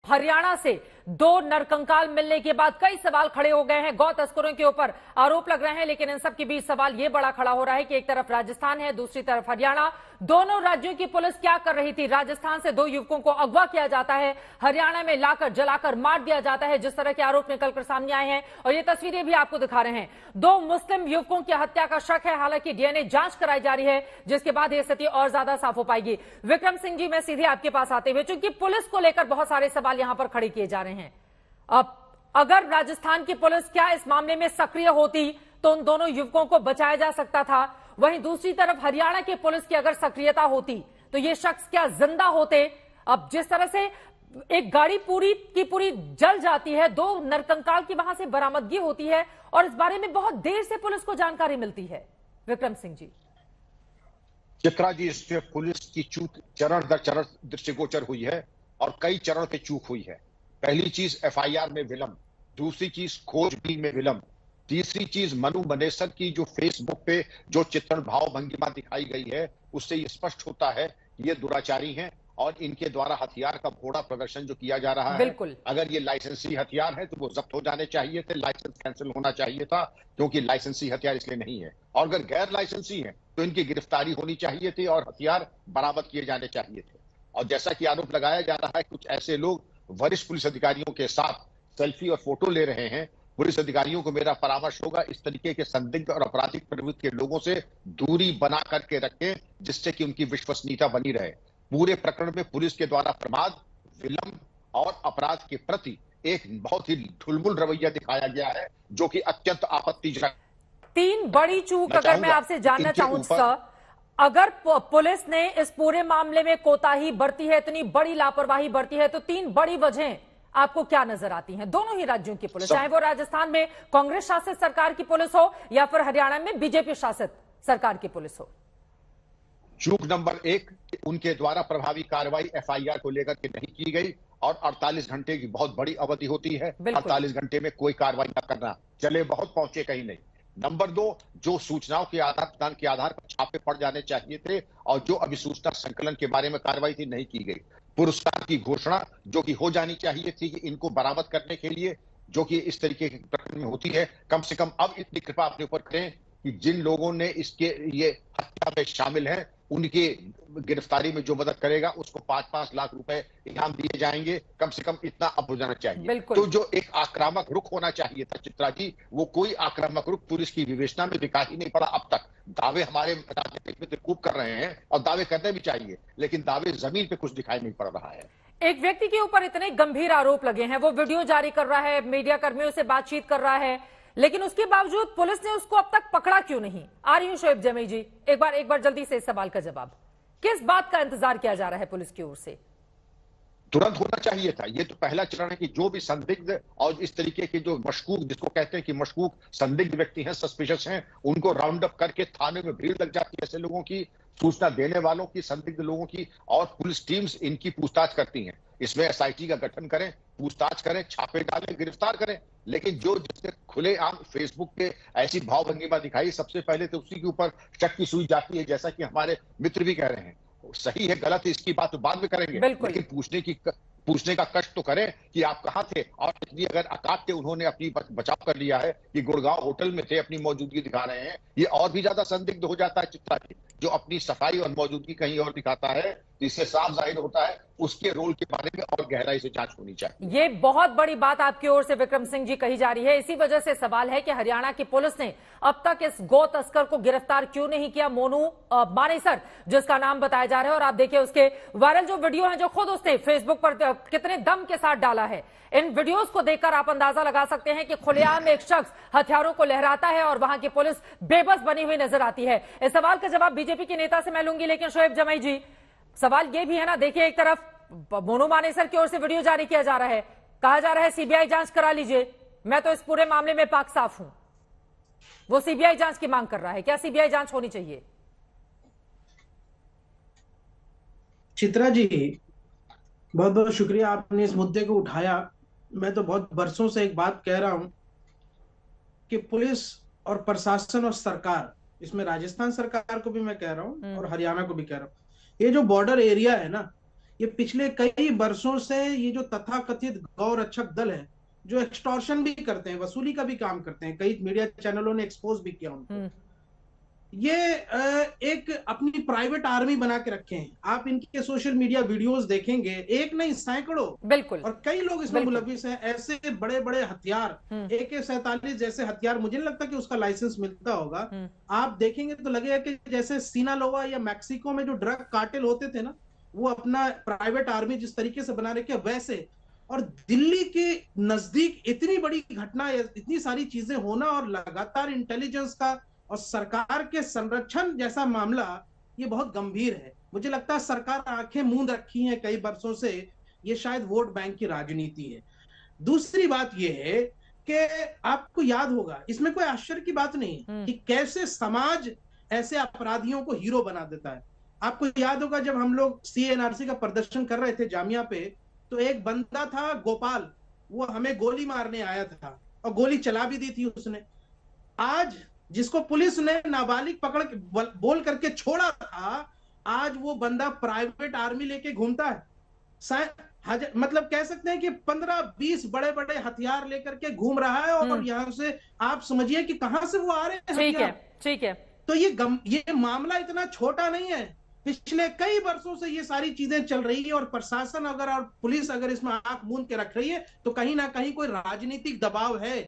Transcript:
हरियाणा से दो नरकंकाल मिलने के बाद कई सवाल खड़े हो गए हैं। गौ तस्करों के ऊपर आरोप लग रहे हैं, लेकिन इन सब के बीच सवाल यह बड़ा खड़ा हो रहा है कि एक तरफ राजस्थान है, दूसरी तरफ हरियाणा। दोनों राज्यों की पुलिस क्या कर रही थी? राजस्थान से दो युवकों को अगवा किया जाता है, हरियाणा में लाकर जलाकर मार दिया जाता है, जिस तरह के आरोप निकलकर सामने आए हैं। और ये तस्वीरें भी आपको दिखा रहे हैं। दो मुस्लिम युवकों की हत्या का शक है, हालांकि डीएनए जांच कराई जा रही है, जिसके बाद यह स्थिति और ज्यादा साफ हो पाएगी। विक्रम सिंह जी, मैं सीधे आपके पास आते हुए, चूंकि पुलिस को लेकर बहुत सारे सवाल यहां पर खड़े किए जा रहे हैं। अब अगर राजस्थान की पुलिस क्या इस मामले में सक्रिय होती तो उन दोनों युवकों को बचाया जा सकता था। वहीं दूसरी तरफ हरियाणा की पुलिस की अगर सक्रियता होती तो ये शख्स क्या जिंदा होते? अब जिस तरह से एक गाड़ी पूरी की पूरी जल जाती है, दो नरकंकाल की वहां से बरामदगी होती है और इस बारे में बहुत देर से पुलिस को जानकारी मिलती है। विक्रम सिंह जी। चित्रा जी, इसमें पुलिस की चूक चरण दर चरण दृष्टिगोचर हुई है और कई चरण पे चूक हुई है। पहली चीज एफआईआर में विलंब, दूसरी चीज खोजबीन में विलंब, तीसरी चीज मनु मनेसर की जो फेसबुक पे जो चित्रण भाव भंगिमा दिखाई गई है, उससे ये स्पष्ट होता है कि ये दुराचारी हैं और इनके द्वारा हथियार का घोड़ा प्रदर्शन जो किया जा रहा है, अगर ये लाइसेंसी हथियार है तो वो जब्त हो जाने चाहिए थे, लाइसेंस कैंसिल होना चाहिए था, क्योंकि लाइसेंसी हथियार इसलिए नहीं है। और अगर गैर लाइसेंसी है तो इनकी गिरफ्तारी होनी चाहिए थी और हथियार बरामद किए जाने चाहिए थे। और जैसा कि आरोप लगाया जा रहा है, कुछ ऐसे लोग वरिष्ठ पुलिस अधिकारियों के साथ सेल्फी और फोटो ले रहे हैं। पुलिस अधिकारियों को मेरा परामर्श होगा, इस तरीके के संदिग्ध और आपराधिक प्रवृत्ति के लोगों से दूरी बना करके रखें, जिससे कि उनकी विश्वसनीयता बनी रहे। पूरे प्रकरण में पुलिस के द्वारा प्रमाद, विलंब और अपराध के प्रति एक बहुत ही ढुलमुल रवैया दिखाया गया है, जो कि अत्यंत आपत्तिजनक। तीन बड़ी चूक अगर मैं आपसे जानना चाहूं सर, अगर पुलिस ने इस पूरे मामले में कोताही बरती है, इतनी बड़ी लापरवाही बरती है, तो तीन बड़ी वजहें आपको क्या नजर आती हैं? दोनों ही राज्यों की पुलिस, चाहे वो राजस्थान में कांग्रेस शासित सरकार की पुलिस हो या फिर हरियाणा में बीजेपी शासित सरकार की पुलिस हो। चूक नंबर एक, उनके द्वारा प्रभावी कार्रवाई एफआईआर को लेकर के नहीं की गई और 48 घंटे की बहुत बड़ी अवधि होती है, 48 घंटे में कोई कार्रवाई न करना, चले बहुत पहुंचे कहीं नहीं। नंबर दो, जो सूचनाओं के आदान के आधार पर छापे पड़ जाने चाहिए थे और जो अभिसूचना संकलन के बारे में कार्रवाई थी, नहीं की गई। पुरस्कार की घोषणा जो कि हो जानी चाहिए थी कि इनको बरामद करने के लिए, जो कि इस तरीके के प्रकरण में होती है, कम से कम अब इतनी कृपा अपने ऊपर करें कि जिन लोगों ने इसके ये हत्या में शामिल हैं, उनके गिरफ्तारी में जो मदद करेगा उसको 5-5 लाख रुपए इनाम दिए जाएंगे। कम से कम इतना अब हो जाना चाहिए। तो जो एक आक्रामक रुख होना चाहिए था चित्रा जी, वो कोई आक्रामक रुख पुलिस की विवेचना में दिखाई ही नहीं पड़ा अब तक। दावे हमारे राजनीतिक मित्र खूब कर रहे हैं और दावे करने भी चाहिए, लेकिन दावे जमीन पे कुछ दिखाई नहीं पड़ रहा है। एक व्यक्ति के ऊपर इतने गंभीर आरोप लगे हैं, वो वीडियो जारी कर रहा है, मीडिया कर्मियों से बातचीत कर रहा है, लेकिन उसके बावजूद पुलिस ने उसको अब तक पकड़ा क्यों नहीं? आ रही हूं शोएब जमी जी, एक बार जल्दी से इस सवाल का जवाब। किस बात का इंतजार किया जा रहा है पुलिस की ओर से? तुरंत होना चाहिए था। ये तो पहला चरण है कि जो भी संदिग्ध और इस तरीके के जो मशकूक, जिसको कहते हैं कि मशकूक संदिग्ध व्यक्ति हैं, सस्पिशियस हैं, उनको राउंड अप करके थाने में भीड़ लग जाती है ऐसे लोगों की, सूचना देने वालों की, संदिग्ध लोगों की, और पुलिस टीम्स इनकी पूछताछ करती हैं। इसमें एसआईटी का गठन करें, पूछताछ करें, छापे डालें, गिरफ्तार करें। लेकिन जो जिसने खुलेआम फेसबुक पे ऐसी भावभंगिमा दिखाई, सबसे पहले तो उसी के ऊपर शक की सुई जाती है, जैसा कि हमारे मित्र भी कह रहे हैं। सही है गलत है इसकी बात तो बाद में करेंगे, लेकिन पूछने का कष्ट तो करें कि आप कहां थे। और इसलिए अगर अकाट्य उन्होंने अपनी बचाव कर लिया है कि गुड़गांव होटल में थे, अपनी मौजूदगी दिखा रहे हैं, ये और भी ज्यादा संदिग्ध हो जाता है चित्रा जी। जो अपनी सफाई और मौजूदगी कहीं और दिखाता है, इससे साफ जाहिर होता है उसके रोल के बारे में और गहराई से जांच होनी चाहिए। ये बहुत बड़ी बात आपकी ओर से विक्रम सिंह जी कही जा रही है। इसी वजह से सवाल है कि हरियाणा की पुलिस ने अब तक इस गौ तस्कर को गिरफ्तार क्यों नहीं किया, मोनू मानेसर जिसका नाम बताया जा रहा है। और आप देखिए उसके वायरल जो वीडियो है, जो खुद उसने फेसबुक पर कितने दम के साथ डाला है, इन वीडियोस को देखकर आप अंदाजा लगा सकते हैं कि खुलेआम एक शख्स हथियारों को लहराता है और वहां की पुलिस बेबस बनी हुई नजर आती है। इस सवाल का जवाब बीजेपी के नेता से मैं लूंगी, लेकिन शोएब जमाई जी, सवाल यह भी है ना, देखिए एक तरफ मोनू मानेसर की ओर से वीडियो जारी किया जा रहा है, कहा जा रहा है सीबीआई जांच करा लीजिए, मैं तो इस पूरे मामले में पाक साफ हूं। वो सीबीआई जांच की मांग कर रहा है, क्या सीबीआई जांच होनी चाहिए? चित्रा जी, बहुत बहुत शुक्रिया आपने इस मुद्दे को उठाया। मैं तो बहुत बरसों से एक बात कह रहा हूं कि पुलिस और प्रशासन और सरकार, इसमें राजस्थान सरकार को भी मैं कह रहा हूं और हरियाणा को भी कह रहा हूं, ये जो बॉर्डर एरिया है ना, ये पिछले कई वर्षों से ये जो तथाकथित गौ रक्षक दल है, जो एक्सटॉर्शन भी करते हैं, वसूली का भी काम करते हैं, कई मीडिया चैनलों ने एक्सपोज भी किया उनको, ये एक अपनी प्राइवेट आर्मी बना के रखे हैं। आप इनके सोशल मीडिया वीडियोस देखेंगे, एक नहीं सैकड़ों, बिल्कुल, और कई लोग इसमें मुलविस हैं। ऐसे बड़े बड़े हथियार, AK-47 जैसे हथियार, मुझे नहीं लगता कि उसका लाइसेंस मिलता होगा। आप देखेंगे तो लगेगा कि जैसे सिनालोआ या मैक्सिको में जो ड्रग कार्टेल होते थे ना, वो अपना प्राइवेट आर्मी जिस तरीके से बना रखे वैसे। और दिल्ली के नजदीक इतनी बड़ी घटना, इतनी सारी चीजें होना, और लगातार इंटेलिजेंस का और सरकार के संरक्षण जैसा मामला, ये बहुत गंभीर है। मुझे लगता है सरकार आंखें मूंद रखी हैं कई वर्षों से, ये शायद वोट बैंक की राजनीति है। दूसरी बात ये है कि आपको याद होगा, इसमें कोई आश्चर्य की बात नहीं है कि कैसे समाज ऐसे अपराधियों को हीरो बना देता है। आपको याद होगा जब हम लोग CNRC का प्रदर्शन कर रहे थे जामिया पे, तो एक बंदा था गोपाल, वो हमें गोली मारने आया था और गोली चला भी दी थी उसने। आज जिसको पुलिस ने नाबालिग पकड़ के बोल करके छोड़ा था, आज वो बंदा प्राइवेट आर्मी लेके घूमता है। मतलब कह सकते हैं कि 15-20 बड़े बड़े हथियार लेकर के घूम रहा है, और यहां से आप समझिए कि कहां से वो आ रहे हैं हथियार। ठीक है। तो ये मामला इतना छोटा नहीं है। पिछले कई वर्षों से ये सारी चीजें चल रही है, और प्रशासन अगर और पुलिस अगर इसमें आंख मूंद के रख रही है, तो कहीं ना कहीं कोई राजनीतिक दबाव है।